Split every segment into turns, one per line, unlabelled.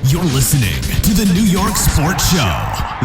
You're listening to the New York Sports Show,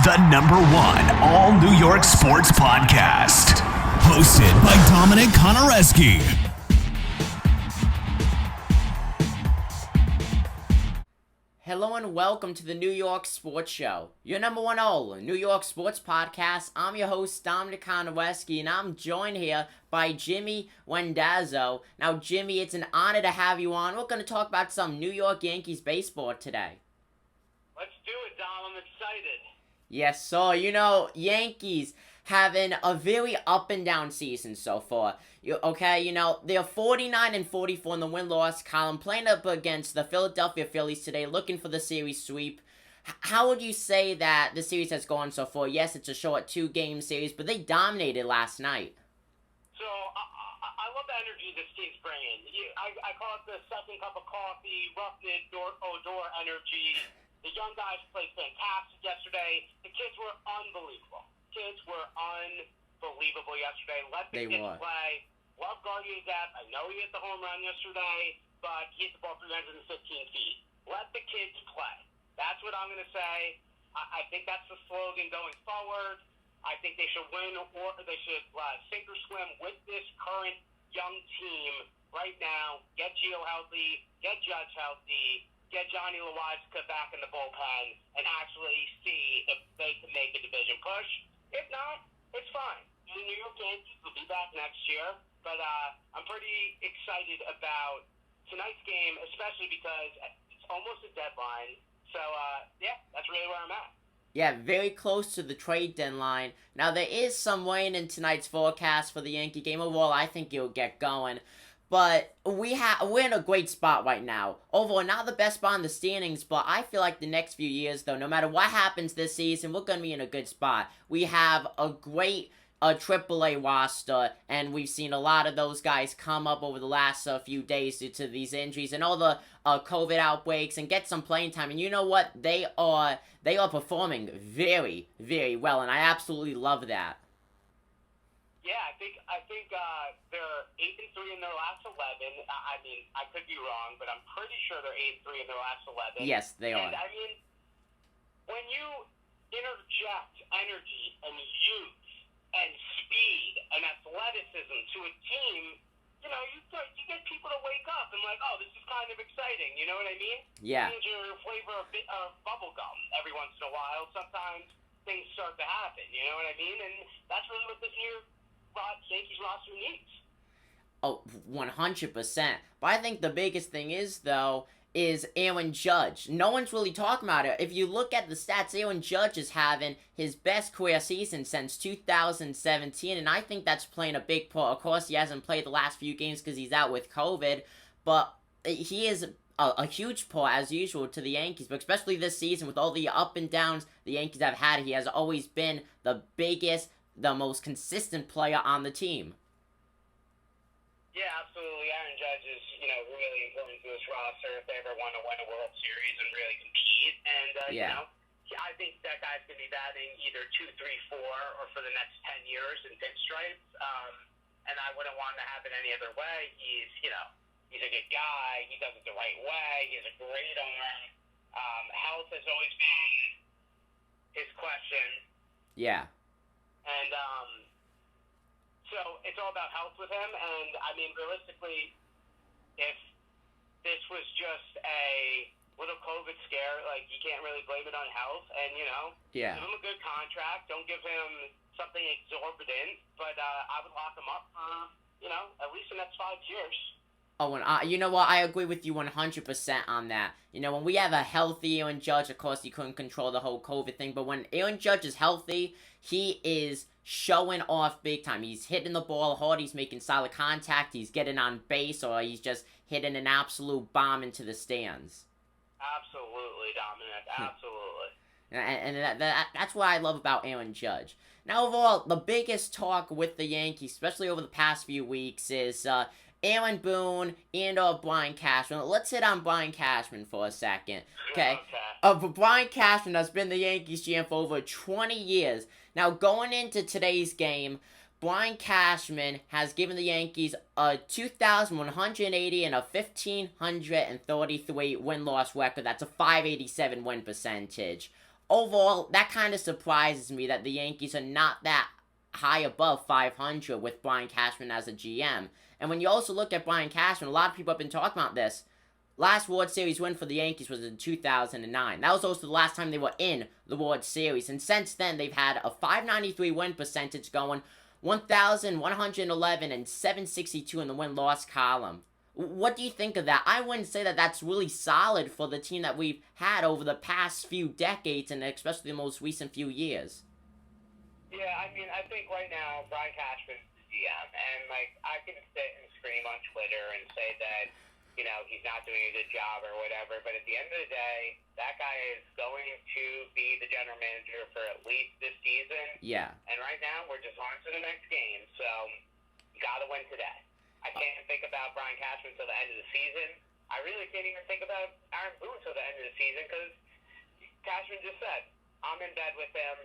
the #1 all New York sports podcast. Hosted by Dominic Konareski.
Hello and welcome to the New York Sports Show, your #1 all New York sports podcast. I'm your host, Dominic Konareski, and I'm joined here by Jimmy Randazzo. Now, Jimmy, it's an honor to have you on. We're going to talk about some New York Yankees baseball today.
Let's do it, Dom. I'm excited.
Yes, so, Yankees having a very up and down season so far. They're 49 and 44 in the win-loss column, playing up against the Philadelphia Phillies today, looking for the series sweep. How would you say that the series has gone so far? Yes, it's a short 2-game series, but they dominated last night.
So, I love the energy this team's bringing. I call it the second cup of coffee, roughness, door energy. The young guys played fantastic yesterday. The kids were unbelievable. Yesterday. Let the kids play. Love Guardian Death. I know he hit the home run yesterday, but he hit the ball 315 feet. Let the kids play. That's what I'm going to say. I think that's the slogan going forward. I think they should win or they should sink or swim with this current young team right now. Get Gio healthy. Get Judge healthy. Get Johnny Loizaga back in the bullpen and actually see if they can make a division push. If not, it's fine. The New York Yankees will be back next year, but I'm pretty excited about tonight's game, especially because it's almost a deadline. So, that's really where I'm at.
Yeah, very close to the trade deadline. Now, there is some rain in tonight's forecast for the Yankee game. Overall, I think it'll get going. But we're in a great spot right now. Overall, not the best spot in the standings, but I feel like the next few years, though, no matter what happens this season, we're going to be in a good spot. We have a great AAA roster, and we've seen a lot of those guys come up over the last few days due to these injuries and all the COVID outbreaks and get some playing time. And you know what? They are performing very, very well, and I absolutely love that.
Yeah, I think they're 8-3 in their last 11. I mean, I could be wrong, but I'm pretty sure they're 8-3 in their last 11.
Yes, they are.
And I mean, when you interject energy and youth and speed and athleticism to a team, you get people to wake up and like, oh, this is kind of exciting. You know what I mean?
Yeah.
Change your flavor of bubble gum every once in a while. Sometimes things start to happen. You know what I mean? And that's really what this year Yankees roster needs.
Oh, 100%. But I think the biggest thing is Aaron Judge. No one's really talking about it. If you look at the stats, Aaron Judge is having his best career season since 2017, and I think that's playing a big part. Of course, he hasn't played the last few games because he's out with COVID, but he is a huge part, as usual, to the Yankees, but especially this season with all the up and downs the Yankees have had, he has always been the biggest, the most consistent player on the team.
Yeah, absolutely. Aaron Judge is, really important to this roster if they ever want to win a World Series and really compete. And, I think that guy's going to be batting either 2, 3, 4, or for the next 10 years in pinstripes. And I wouldn't want to have it any other way. He's a good guy. He does it the right way. He has a great arm. Health has always been his question.
Yeah.
And, so it's all about health with him, and I mean, realistically, if this was just a little COVID scare, like, you can't really blame it on health, and, give him a good contract, don't give him something exorbitant, but I would lock him up for, at least the next 5 years.
Oh, and you know what? I agree with you 100% on that. When we have a healthy Aaron Judge, of course, you couldn't control the whole COVID thing, but when Aaron Judge is healthy, he is showing off big time. He's hitting the ball hard, he's making solid contact, he's getting on base, or he's just hitting an absolute bomb into the stands.
Absolutely, Dominic, absolutely.
And that's what I love about Aaron Judge. Now, overall, the biggest talk with the Yankees, especially over the past few weeks, is Aaron Boone and Brian Cashman. Let's hit on Brian Cashman for a second. Okay. Brian Cashman has been the Yankees GM for over 20 years. Now, going into today's game, Brian Cashman has given the Yankees a 2,180 and a 1,533 win-loss record. That's a 587 win percentage. Overall, that kind of surprises me that the Yankees are not that high above 500 with Brian Cashman as a GM. And when you also look at Brian Cashman, a lot of people have been talking about this. Last World Series win for the Yankees was in 2009. That was also the last time they were in the World Series. And since then, they've had a 593 win percentage going, 1,111 and 762 in the win-loss column. What do you think of that? I wouldn't say that that's really solid for the team that we've had over the past few decades, and especially the most recent few years.
Yeah, I mean, I think right now, Brian Cashman's the GM, and, like, I can sit and scream on Twitter and say that, you know, he's not doing a good job or whatever, but at the end of the day, that guy is going to be the general manager for at least this season.
Yeah.
And right now, we're just on to the next game, so you got to win today. I can't think about Brian Cashman until the end of the season. I really can't even think about Aaron Boone until the end of the season because Cashman just said, I'm in bed with him,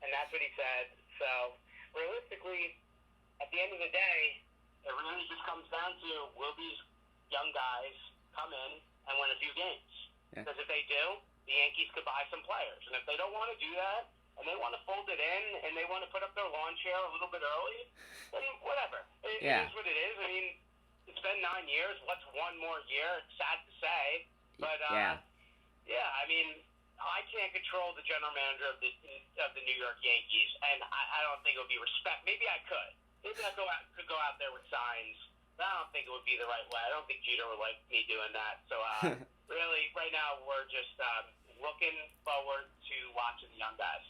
and that's what he said. So, realistically, at the end of the day, it really just comes down to will these young guys come in and win a few games. Because if they do, the Yankees could buy some players. And if they don't want to do that, and they want to fold it in, and they want to put up their lawn chair a little bit early, then whatever. It is what it is. I mean, it's been 9 years. What's one more year? It's sad to say. But, I mean, I can't control the general manager of the New York Yankees, and I don't think it would be respect. Maybe I could. Maybe I could go out there with signs. I don't think it would be the right way. I don't think Jeter would like me doing that. So, really, right now, we're just looking forward to watching the young guys.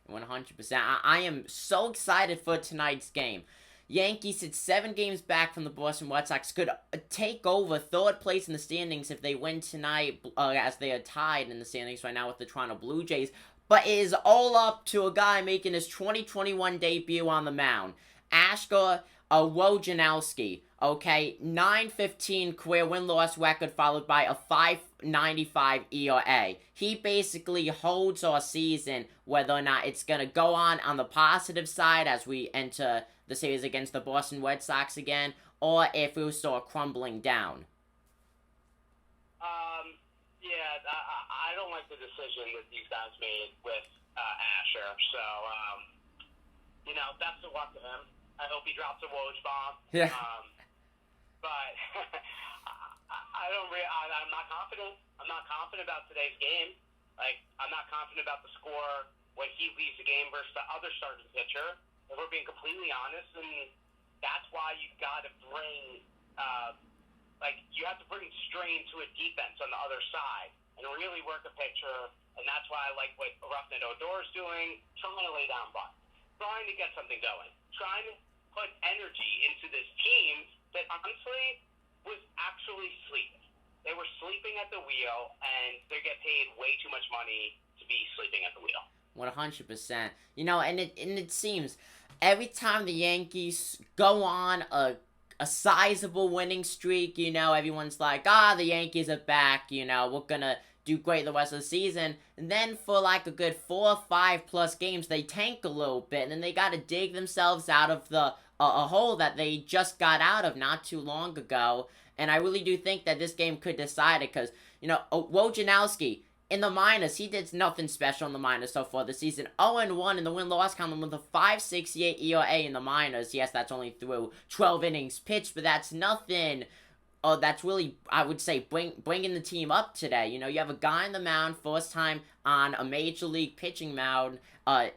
100%. I am so excited for tonight's game. Yankees sit 7 games back from the Boston Red Sox. Could take over third place in the standings if they win tonight, as they are tied in the standings right now with the Toronto Blue Jays. But it is all up to a guy making his 2021 debut on the mound. Ashgar Wojnarowski. Okay, 9.15 career win-loss record followed by a 5.95 ERA. He basically holds our season whether or not it's going to go on the positive side as we enter the series against the Boston Red Sox again, or if it will start crumbling down.
I don't like the decision that these guys made with Asher, so, best of luck to him. I hope he drops a Woj bomb.
Yeah.
But I'm not confident. I'm not confident about today's game. Like, I'm not confident about the score when he leaves the game versus the other starting pitcher. If we're being completely honest, and that's why you've got to bring, you have to bring strain to a defense on the other side and really work a pitcher. And that's why I like what Roughneck Odor's doing, trying to lay down bunt, trying to get something going, trying to put energy into this team that honestly was actually sleeping. They were sleeping at the wheel, and they get paid way too much money to be sleeping at the wheel.
100%. And it seems every time the Yankees go on a sizable winning streak, everyone's like, the Yankees are back, we're gonna do great the rest of the season. And then for like a good 4 or 5 plus games, they tank a little bit, and then they gotta dig themselves out of the a hole that they just got out of not too long ago. And I really do think that this game could decide it because, Wojnarowski, in the minors, he did nothing special in the minors so far this season. 0-1 in the win-loss column with a 5.68 ERA in the minors. Yes, that's only through 12 innings pitched, but that's nothing. That's really, I would say, bringing the team up today. You have a guy on the mound, first time on a major league pitching mound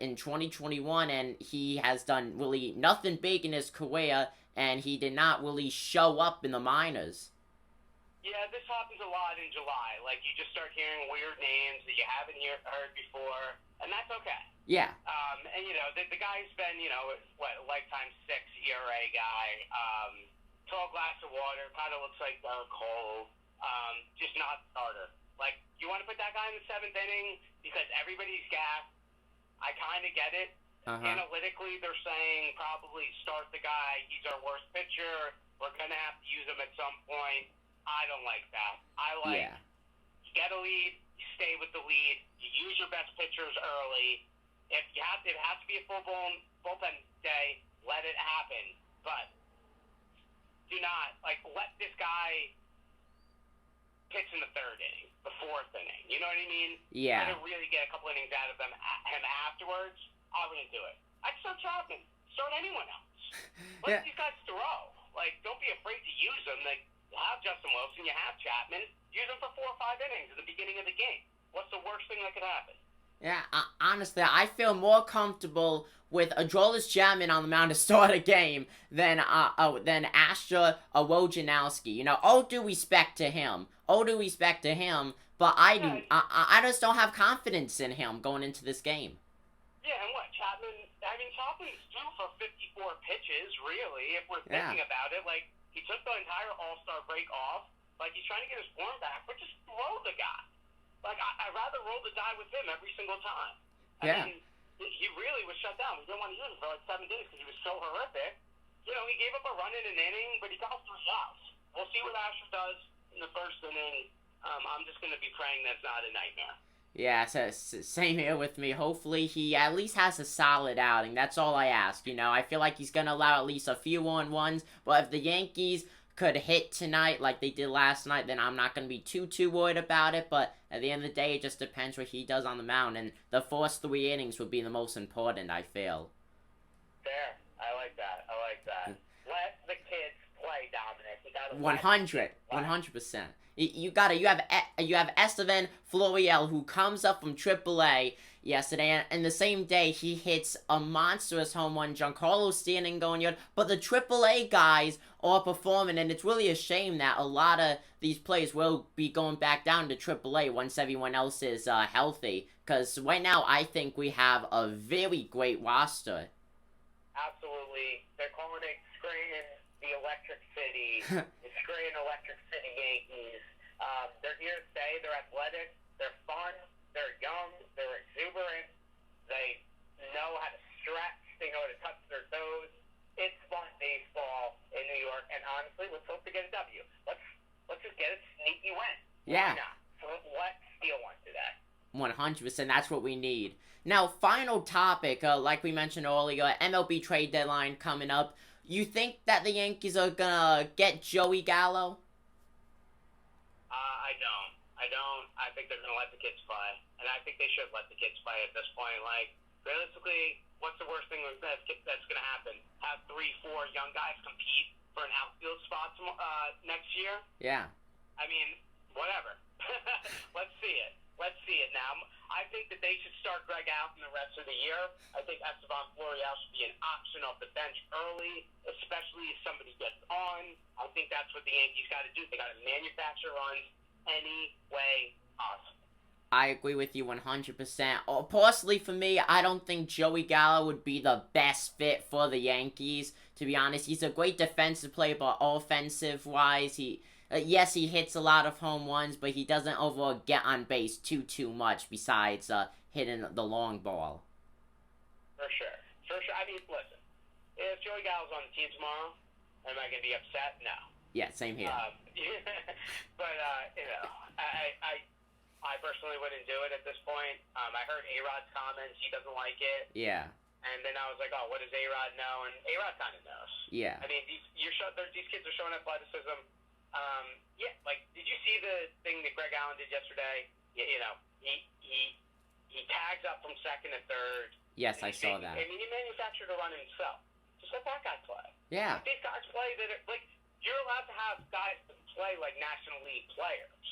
in 2021, and he has done really nothing big in his career, and he did not really show up in the minors.
Yeah, this happens a lot in July. Like, you just start hearing weird names that you haven't heard before, and that's okay.
Yeah.
And, the guy's been, a lifetime 6 ERA guy. Tall glass of water, kind of looks like Cole. Just not a starter. Like, you want to put that guy in the 7th inning because everybody's gassed. I kind of get it. Analytically, they're saying probably start the guy. He's our worst pitcher. We're going to have to use him at some point. I don't like that. I like you get a lead, you stay with the lead, you use your best pitchers early. If it has to be a full-blown bullpen day, let it happen, but do not, let this guy pitch in the third inning, the fourth inning. You know what I mean?
Yeah.
Try to really get a couple innings out of him afterwards. I wouldn't do it. I'd start Chapman. Start anyone else. Let these guys throw. Don't be afraid to use them. You have Justin Wilson, you have Chapman. Use them for 4 or 5 innings at the beginning of the game. What's the worst thing that could happen?
Yeah, honestly, I feel more comfortable with Aroldis Chapman on the mound to start a game than Astra Wojnarowski. All due respect to him. But I just don't have confidence in him going into this game.
Yeah, and what, Chapman's due for 54 pitches, really, if we're thinking about it. He took the entire All-Star break off. He's trying to get his form back, but just roll the guy. I'd rather roll the die with him every single time. I mean, he really was shut down. We didn't want to use him for 7 days because he was so horrific. He gave up a run in an inning, but he got 3 outs. We'll see what Asher does in the first inning. I'm just going to be praying that's not a nightmare.
Yeah, so same here with me. Hopefully he at least has a solid outing. That's all I ask. I feel like he's going to allow at least a few 1-1s. But if the Yankees could hit tonight like they did last night, then I'm not going to be too worried about it. But at the end of the day, it just depends what he does on the mound. And the first 3 innings would be the most important, I feel.
Fair. I like that. Let the kids play, Dominic. You gotta
100%. You have Estevan Florial, who comes up from AAA yesterday, and the same day he hits a monstrous home run. Giancarlo Stanton going yard, but the AAA guys are performing, and it's really a shame that a lot of these players will be going back down to AAA once everyone else is healthy. Because right now, I think we have a very great roster.
Absolutely. They're calling it Scranton the Electric City, the Scranton Electric City Yankees. They're here to stay. They're athletic. They're fun. They're young. They're exuberant. They know how to stretch. They know how to touch their toes. It's fun baseball in New York, and honestly, let's hope to get a W. Let's just get a sneaky win.
Yeah.
Why not? So let's steal one today.
100%. That's what we need. Now, final topic, like we mentioned earlier, MLB trade deadline coming up. You think that the Yankees are gonna get Joey Gallo?
I don't. I think they're gonna let the kids play, and I think they should let the kids play at this point. Realistically, what's the worst thing that's gonna happen? Have 3-4 young guys compete for an outfield spot next year?
Yeah.
I mean, whatever. Let's see it. Now. I think that they should start Greg out in the rest of the year. I think Estevan Florial should be an option off the bench early, especially if somebody gets on. I think that's what the Yankees got to do. They got to manufacture runs any way possible.
I agree with you 100%. Personally, for me, I don't think Joey Gallo would be the best fit for the Yankees. To be honest, he's a great defensive player, but offensive-wise, yes, he hits a lot of home runs, but he doesn't overall get on base too much besides hitting the long ball.
For sure. I mean, listen, if Joey Gallo's on the team tomorrow, am I going to be upset? No.
Yeah, same here.
But, I personally wouldn't do it at this point. I heard A-Rod's comments. He doesn't like it.
Yeah.
And then I was like, what does A-Rod know? And A-Rod kind of knows.
Yeah.
I mean, these kids are showing athleticism. Did you see the thing that Greg Allen did yesterday? He tags up from second to third.
Yes, I saw that.
I mean, he manufactured a run himself. Just let that guy play.
Yeah.
Let these guys play you're allowed to have guys that play like National League players.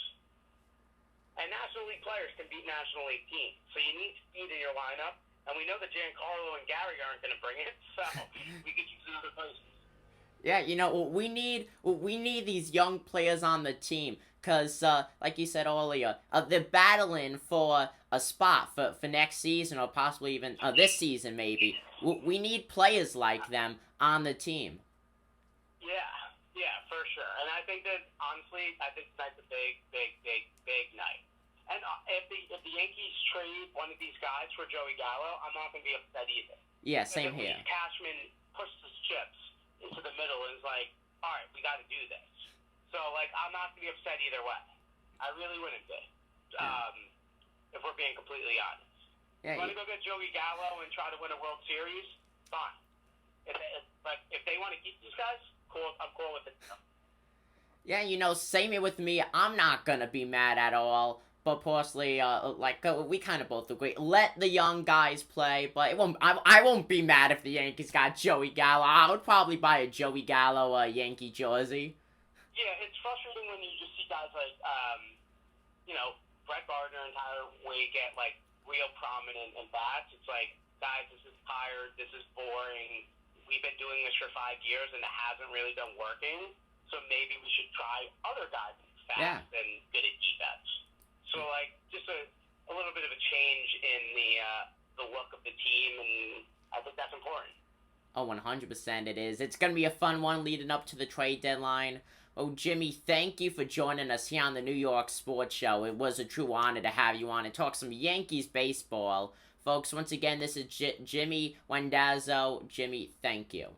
And National League players can beat National League teams. So you need speed in your lineup. And we know that Giancarlo and Gary aren't going to bring it. So we could use another places.
Yeah, we need these young players on the team, because, like you said earlier, they're battling for a spot for next season, or possibly even this season, maybe. We need players like them on the team.
Yeah, for sure. And I think that, honestly, tonight's a big night. And if the Yankees trade one of these guys for Joey Gallo, I'm not going to be upset either.
Yeah, same here.
Cashman pushed his chips into the middle and is like, all right, we got to do this. So, I'm not going to be upset either way. I really wouldn't be, if we're being completely honest.
Yeah,
Want to go get Joey Gallo and try to win a World Series? Fine. But if they want to keep these guys, cool. I'm cool with it.
Yeah, same here with me. I'm not gonna be mad at all. But personally, we kind of both agree. Let the young guys play, but I won't be mad if the Yankees got Joey Gallo. I would probably buy a Joey Gallo Yankee jersey.
Yeah, it's frustrating when you just see guys like, Brett Gardner and Tyler Wade get, real prominent in bats. It's like, guys, this is tired, this is boring. We've been doing this for 5 years, and it hasn't really been working. So maybe we should try other guys fast and good at defense. So, just a little bit of a change in the look of the team, and I think that's important.
Oh, 100% it is. It's going to be a fun one leading up to the trade deadline. Oh, Jimmy, thank you for joining us here on the New York Sports Show. It was a true honor to have you on and talk some Yankees baseball. Folks, once again, this is Jimmy Randazzo. Jimmy, thank you.